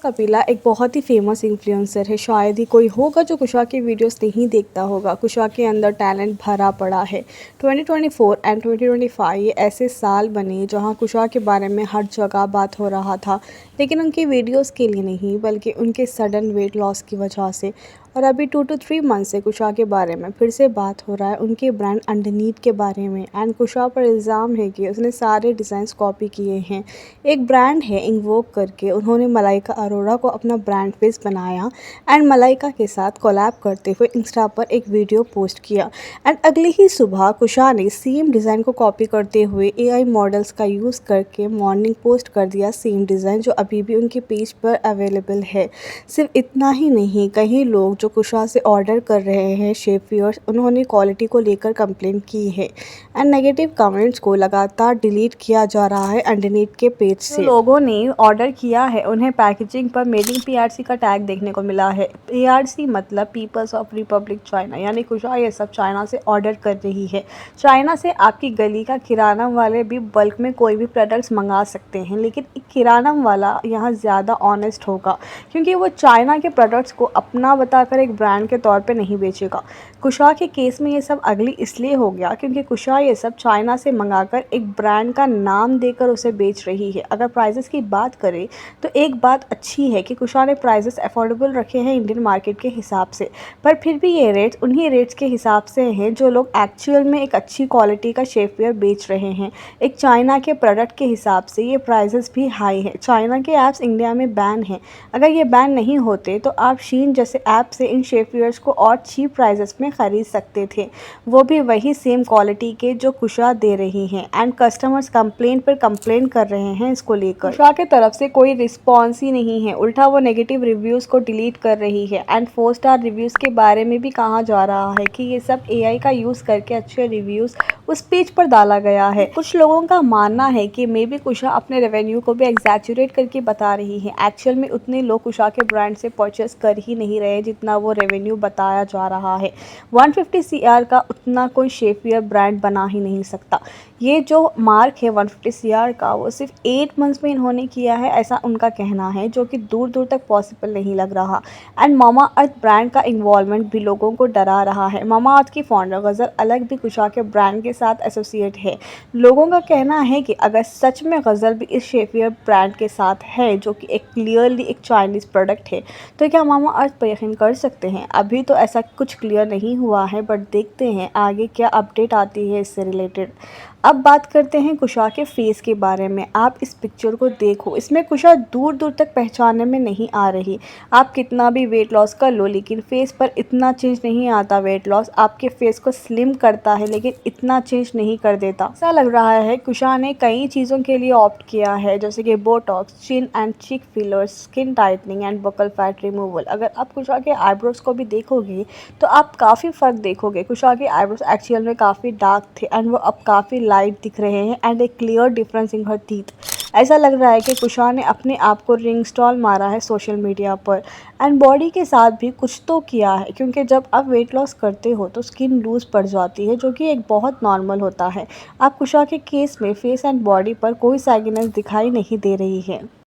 कपिला एक बहुत ही famous influencer है। शायद ही कोई होगा जो कुशा की वीडियोस नहीं देखता होगा। कुशा के अंदर टैलेंट भरा पड़ा है। 2024 एंड 2025 ये ऐसे साल बने जहां कुशा के बारे में हर जगह बात हो रहा था, लेकिन उनकी वीडियोस के लिए नहीं बल्कि उनके सडन वेट लॉस की वजह से। और अभी 2 to 3 मंथ से कुशा के बारे में फिर से बात हो रहा है, उनके ब्रांड अंडरनीथ के बारे में। एंड कुशा पर इल्ज़ाम है कि उसने सारे डिज़ाइंस कॉपी किए हैं। एक ब्रांड है इन्वोक करके, उन्होंने मलाइका अरोड़ा को अपना ब्रांड फेस बनाया एंड मलाइका के साथ कोलैब करते हुए इंस्टा पर एक वीडियो पोस्ट किया। एंड अगली ही सुबह कुशा ने सेम डिज़ाइन को कॉपी करते हुए एआई मॉडल्स का यूज़ करके मॉर्निंग पोस्ट कर दिया सेम डिज़ाइन, जो अभी भी उनके पेज पर अवेलेबल है। सिर्फ इतना ही नहीं, कई लोग जो कुशा से ऑर्डर कर रहे हैं शेफियर्स, उन्होंने क्वालिटी को लेकर कंप्लेंट की है एंड नेगेटिव कमेंट्स को लगातार डिलीट किया जा रहा है अंडरनीथ के पेज से। लोगों ने ऑर्डर किया है उन्हें पैकेजिंग पर मेड इन पीआरसी का टैग देखने को मिला है। पीआरसी मतलब पीपल्स ऑफ रिपब्लिक चाइना, यानी कुशा ये सब चाइना से ऑर्डर कर रही है। चाइना से आपकी गली का किराना वाले भी बल्क में कोई भी प्रोडक्ट्स मंगा सकते हैं, लेकिन एक किराना वाला यहाँ ज़्यादा ऑनेस्ट होगा क्योंकि वो चाइना के प्रोडक्ट्स को अपना बताकर एक ब्रांड के तौर पे नहीं बेचेगा। कुशा के केस में ये सब अगली इसलिए हो गया क्योंकि कुशा ये सब चाइना से मंगाकर एक ब्रांड का नाम देकर उसे बेच रही है। अगर प्राइसेस की बात करें तो एक बात अच्छी है कि कुशा ने प्राइसेस अफोर्डेबल रखे हैं इंडियन मार्केट के हिसाब से, पर फिर भी ये रेट्स उन्हीं रेट्स के हिसाब से हैं जो लोग एक्चुअल में एक अच्छी क्वालिटी का शेफवेयर बेच रहे हैं। एक चाइना के प्रोडक्ट के हिसाब से ये प्राइसेस भी हाई है। चाइना के ऐप्स इंडिया में बैन हैं। अगर ये बैन नहीं होते तो आप शीन जैसे ऐप से इन शेफवेयर्स को और चीप प्राइसेस में ख़रीद सकते थे, वो भी वही सेम क्वालिटी के जो कुशा दे रही हैं। एंड कस्टमर्स कंप्लेंट पर कंप्लेंट कर रहे हैं इसको लेकर। कुशा के तरफ से कोई रिस्पॉन्स ही नहीं है, उल्टा वो नेगेटिव रिव्यूज़ को डिलीट कर रही है। एंड 4 स्टार रिव्यूज़ के बारे में भी कहा जा रहा है कि ये सब एआई का यूज़ करके अच्छे रिव्यूज़ उस पेज पर डाला गया है। कुछ लोगों का मानना है कि मे बी कुशा अपने रेवेन्यू को भी एग्जैचुरेट करके बता रही है। एक्चुअल में उतने लोग कुशा के ब्रांड से परचेस कर ही नहीं रहे जितना वो रेवेन्यू बताया जा रहा है। 150 CR का उतना कोई शेफवेयर ब्रांड बना ही नहीं सकता। ये जो मार्क है 150 CR का, वो सिर्फ 8 मंथ्स में इन्होंने किया है, ऐसा उनका कहना है, जो कि दूर दूर तक पॉसिबल नहीं लग रहा। एंड मामा अर्थ ब्रांड का इन्वॉल्वमेंट भी लोगों को डरा रहा है। मामा अर्थ की फाउंडर गज़ल अलग भी कुशा के ब्रांड के साथ एसोसिएट है। लोगों का कहना है कि अगर सच में गज़ल भी इस शेफवेयर ब्रांड के साथ है, जो कि एक क्लियरली एक चाइनीज़ प्रोडक्ट है, तो क्या मामा अर्थ पर यकीन कर सकते हैं? अभी तो ऐसा कुछ क्लियर नहीं हुआ है, बट देखते हैं आगे क्या अपडेट आती है इससे रिलेटेड। अब बात करते हैं कुशा के फेस के बारे में। आप इस पिक्चर को देखो, इसमें कुशा दूर दूर तक पहचानने में नहीं आ रही। आप कितना भी वेट लॉस कर लो, लेकिन फेस पर इतना चेंज नहीं आता। वेट लॉस आपके फेस को स्लिम करता है, लेकिन इतना चेंज नहीं कर देता। ऐसा लग रहा है कुशा ने कई चीज़ों के लिए ऑप्ट किया है, जैसे कि botox, chin and cheek fillers, skin tightening and buccal fat removal. अगर आप कुशा के आईब्रोज को भी देखोगे तो आप काफ़ी फ़र्क देखोगे। कुशा के आईब्रोज एक्चुअल में काफ़ी डार्क थे एंड वो अब काफ़ी लाइट दिख रहे हैं एंड एक clear difference in her teeth. ऐसा लग रहा है कि कुशा ने अपने आप को रिंग स्टॉल मारा है सोशल मीडिया पर। एंड बॉडी के साथ भी कुछ तो किया है, क्योंकि जब आप वेट लॉस करते हो तो स्किन लूज़ पड़ जाती है, जो कि एक बहुत नॉर्मल होता है। आप कुशा के केस में फेस एंड बॉडी पर कोई सैगिनेस दिखाई नहीं दे रही है।